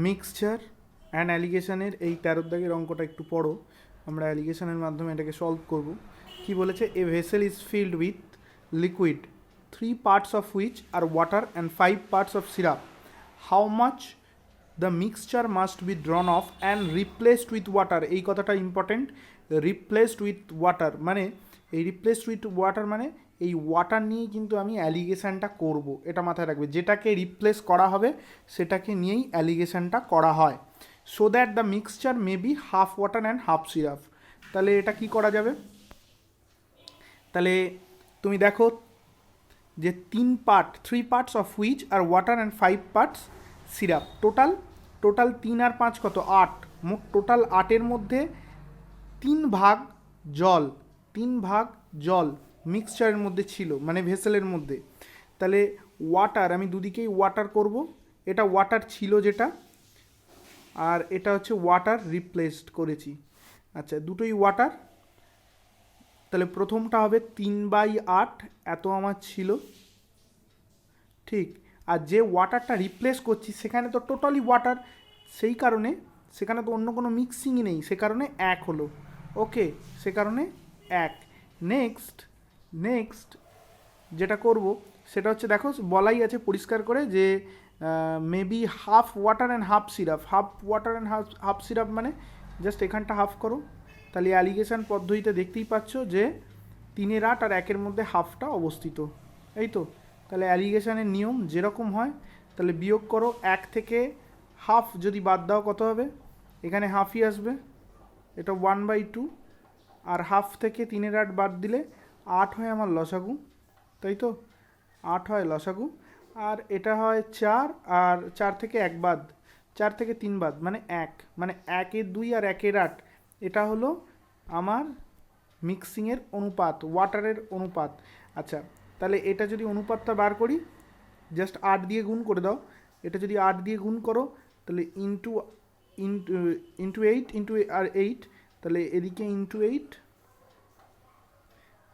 Mixture and অ্যালিগেশনের এই 13 দাগের অঙ্কটা একটু পড়ো, আমরা অ্যালিগেশনের মাধ্যমে এটাকে সলভ করব। কি বলেছে? A vessel is filled with liquid 3 parts of which are water and 5 parts of syrup. How much the mixture must be drawn off and replaced with water? এই কথাটা ইম্পর্টেন্ট। রিপ্লেসড উইথ ওয়াটার মানে এই replaced with water মানে এই water নিয়েই কিন্তু আমি অ্যালিগেশনটা করব, এটা মাথায় রাখবে। যেটাকে রিপ্লেস করা হবে সেটাকে নিয়েই অ্যালিগেশনটা করা হয়। So that the mixture may be half water and half syrup. তাহলে এটা কি করা যাবে? তাহলে তুমি দেখো যে 3 parts of which are water and 5 parts syrup. Total 3 আর 5 কত? 8। মোট টোটাল 8-এর মধ্যে 3 ভাগ জল, 3 ভাগ জল মিক্সচারের মধ্যে ছিল, মানে ভেসেলের মধ্যে। তাহলে ওয়াটার, আমি দুদিকেই ওয়াটার করব। এটা ওয়াটার ছিল যেটা, আর এটা হচ্ছে ওয়াটার রিপ্লেসড করেছি। আচ্ছা, দুটোই ওয়াটার। তাহলে প্রথমটা হবে 3/8, এত আমার ছিল, ঠিক। আর যে ওয়াটারটা রিপ্লেস করছি সেখানে তো টোটালি ওয়াটার, সেই কারণে সেখানে তো অন্য কোনো মিক্সিংই নেই, সে কারণে 1 হলো। ওকে, সে কারণে 1। নেক্সট যেটা করব সেটা হচ্ছে, দেখো বলাই আছে পরিষ্কার করে যে maybe half water and half syrup. Half water and half syrup মানে জাস্ট এখানটা হাফ করো। তাহলে অ্যালিগেশন পদ্ধতিতে দেখতেই পাচ্ছ যে 3-8 আর 1-এর মধ্যে হাফটা অবস্থিত, এই তো। তাহলে অ্যালিগেশনের নিয়ম যেরকম হয়, তাহলে বিয়োগ করো, 1 থেকে হাফ যদি বাদ দাও কত হবে? এখানে হাফই আসবে, এটা 1/2। আর হাফ থেকে 3-8 বাদ দিলে 8 হয় আমার লসাগু, তাই তো? 8 হয় লসাগু। আর এটা হয় 4, আর 4 থেকে 1 বাদ, 4 থেকে 3 বাদ, মানে 1, মানে 1-এর 2 আর 1-এর 8। এটা হলো আমার মিক্সিংয়ের অনুপাত, ওয়াটারের অনুপাত। আচ্ছা, তাহলে এটা যদি অনুপাতটা বার করি, জাস্ট 8 দিয়ে গুণ করে দাও। এটা যদি 8 দিয়ে গুণ করো, তাহলে ইন্টু ইন্টু ইন্টু 8 ইন্টু আর 8, তাহলে এদিকে ইন্টু 8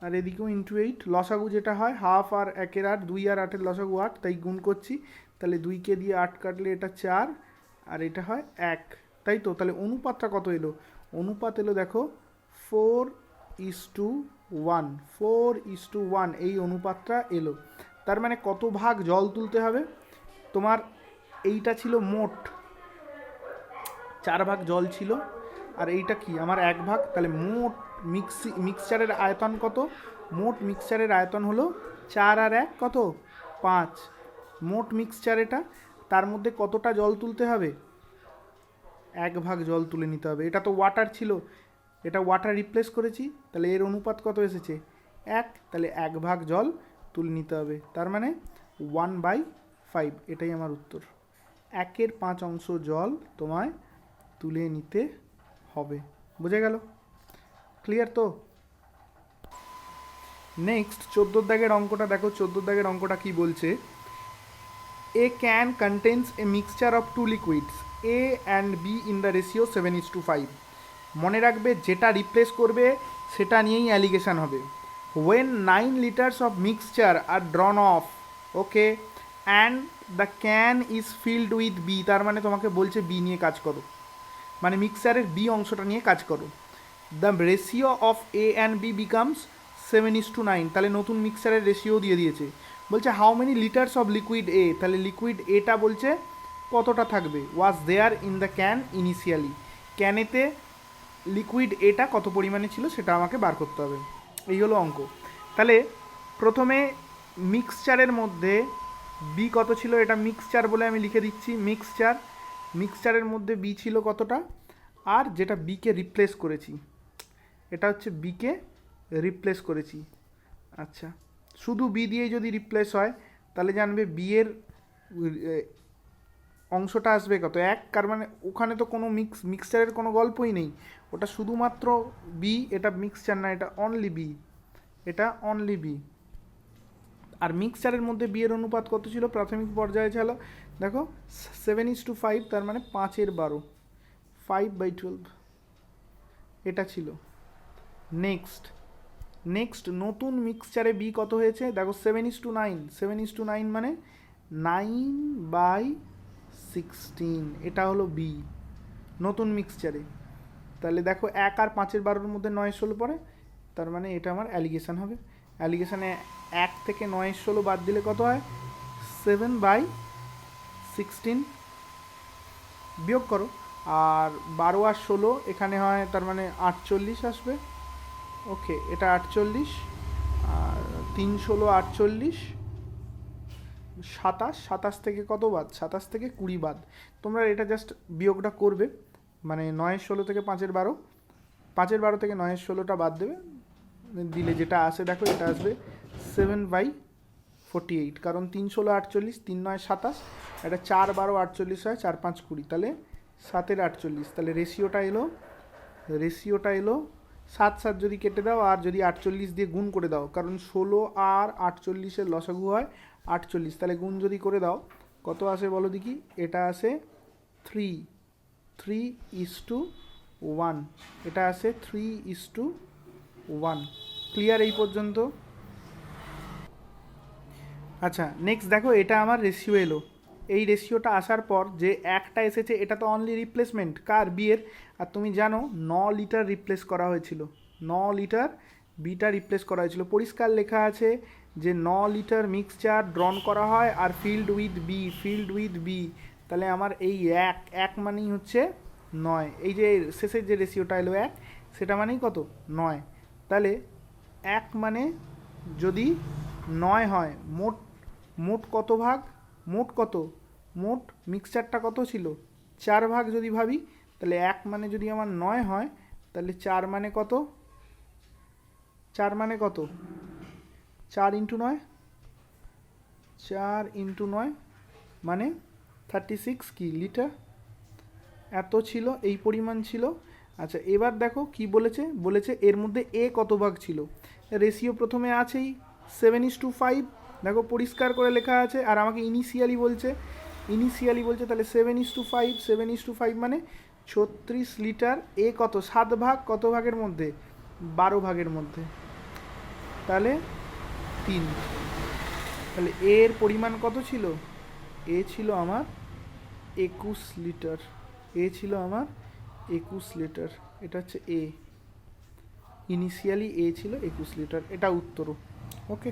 আর এদিকেও ইন্টু 8। লসাগু যেটা হয় হাফ আর 1-এর 8, 2 আর 8-এর লসাগু 8, তাই গুণ করছি। তাহলে 2কে দিয়ে 8 কাটলে এটা 4, আর এটা হয় 1, তাই তো? তাহলে অনুপাতটা কত এলো? অনুপাত এলো দেখো 4:1, 4:1 এই অনুপাতটা এলো। তার মানে কত ভাগ জল তুলতে হবে তোমার? এইটা ছিল মোট 4 ভাগ জল ছিল, আর এইটা কি আমার 1 ভাগ। তাহলে মোট মিক্সচারের আয়তন কত? মোট মিক্সচারের আয়তন হলো 4 আর 1 কত? 5। মোট মিক্সচার এটা, তার মধ্যে কতটা জল তুলতে হবে? 1 ভাগ জল তুলে নিতে হবে। এটা তো ওয়াটার ছিল, এটা ওয়াটার রিপ্লেস করেছি, তাহলে এর অনুপাত কত এসেছে? 1। তাহলে 1 ভাগ জল তুলে নিতে হবে, তার মানে 1/5। এটাই আমার উত্তর। 1-এর 5 অংশ জল তোমায় তুলে নিতে হবে। বুঝে গেল? ক্লিয়ার তো? নেক্সট 14 দাগের অঙ্কটা দেখো। 14 দাগের অঙ্কটা কি বলছে? A can contains a mixture of 2 liquids A and B in the ratio 7:5। মনে রাখবে যেটা রিপ্লেস করবে সেটা নিয়েই অ্যালিগেশন হবে। When 9 liters of mixture are drawn off, okay, and the can is filled with B, তার মানে তোমাকে বলছে বি নিয়ে কাজ করো, মানে মিক্সচারের বি অংশটা নিয়ে কাজ করো। The ratio of A and B becomes 7:9। তাহলে নতুন মিক্সচারের রেশিও দিয়ে দিয়েছে। বলছে how many litres of liquid A, তাহলে লিকুইড এটা বলছে কতটা থাকবে? Was there in the can initially. ক্যানেতে লিকুইড এটা কত পরিমাণে ছিল সেটা আমাকে বার করতে হবে। এই হলো অঙ্ক। তাহলে প্রথমে মিক্সচারের মধ্যে বি কত ছিল, এটা মিক্সচার বলে আমি লিখে দিচ্ছি। মিক্সচারের মধ্যে বি ছিল কতটা, আর যেটা বিকে রিপ্লেস করেছি, এটা হচ্ছে বিকে রিপ্লেস করেছি। আচ্ছা, শুধু বি দিয়েই যদি রিপ্লেস হয় তাহলে জানবে বি এর অংশটা আসবে কত? 1। তার মানে ওখানে তো কোনো মিক্সচারের কোনো গল্পই নেই, ওটা শুধুমাত্র বি, এটা মিক্সচার না, এটা অনলি বি, এটা অনলি বি। আর মিক্সচারের মধ্যে বি এর অনুপাত কত ছিল প্রাথমিক পর্যায়ে? ছিল দেখো 7:5, তার মানে 5/12, 5/12 এটা ছিল। নেক্সট নতুন মিক্সচারে বি কত হয়েছে দেখো 7:9। 7:9 মানে 9/7। 16, এটা হলো বি নতুন মিক্সচারে। তাহলে দেখো 1 আর 5 12-এর মধ্যে 9 16 পড়ে, তার মানে এটা আমার অ্যালিগেশন হবে। অ্যালিগেশনে 1 থেকে 9 16 বাদ দিলে কত হয়? 7/16 বিয়োগ করো, আর 12 আর 16 এখানে হয়, তার মানে 48 আসবে। ওকে, এটা 48, আর 3 16 48, 27, 27 থেকে কত বাদ? 27 থেকে 20 বাদ। তোমরা এটা জাস্ট বিয়োগটা করবে, মানে 9 16 থেকে 5 12, 5 12 থেকে 9 16টা বাদ দেবে, দিলে যেটা আসে দেখো এটা আসবে 7/48, কারণ 3 16 48, 3 9 27, এটা 4 12 48 হয়, 4 5 20, তাহলে 7 48, তাহলে রেশিওটা এলো 7 7 যদি কেটে দাও, আর যদি 48 দিয়ে গুণ করে দাও, কারণ 16 আর 48-এর লসাগু হয় 48, তাহলে গুণ যদি করে দাও কত আসে বলো দেখি? এটা আসে 3:1, এটা আসে 3:1। ক্লিয়ার এই পর্যন্ত? আচ্ছা, নেক্সট দেখো, এটা আমার রেশিও এলো। এই রেশিওটা আসার পর যে একটা এসেছে, এটা তো অনলি রিপ্লেসমেন্ট কার? বিয়ের। আর তুমি জানো 9 লিটার রিপ্লেস করা হয়েছিল, 9 লিটার বিটা রিপ্লেস করা হয়েছিল। পরিষ্কার লেখা আছে যে 9 লিটার মিক্সচার ড্রন করা হয় আর ফিল্ড উইথ বি। তাহলে আমার এই এক মানেই হচ্ছে 9, এই যে শেষের যে রেশিওটা এলো 1, সেটা মানেই কত? 9। তাহলে 1 মানে যদি 9 হয়, মোট কত ভাগ? মোট মিক্সচারটা কত ছিল? 4 ভাগ যদি ভাবি, তাহলে 1 মানে যদি আমার 9 হয়, তাহলে 4 মানে কত? 4 মানে কত? 4 ইন্টু 9, 4 ইন্টু 9 মানে 36 কি লিটার? এত ছিল, এই পরিমাণ ছিল। আচ্ছা, এবার দেখো কি বলেছে এর মধ্যে এ কত ভাগ ছিল। রেশিও প্রথমে আছেই 7:5, দেখো পরিষ্কার করে লেখা আছে। আর আমাকে ইনিশিয়ালি বলছে, তাহলে 7:5 মানে 36 লিটার। এ কত? 7 ভাগ, কত ভাগের মধ্যে? 12 ভাগের মধ্যে, তাহলে 3। তাহলে এর পরিমাণ কত ছিল? এ ছিল আমার 21 লিটার। এটা হচ্ছে এ, ইনিশিয়ালি এ ছিল 21 লিটার। এটা উত্তর। ওকে।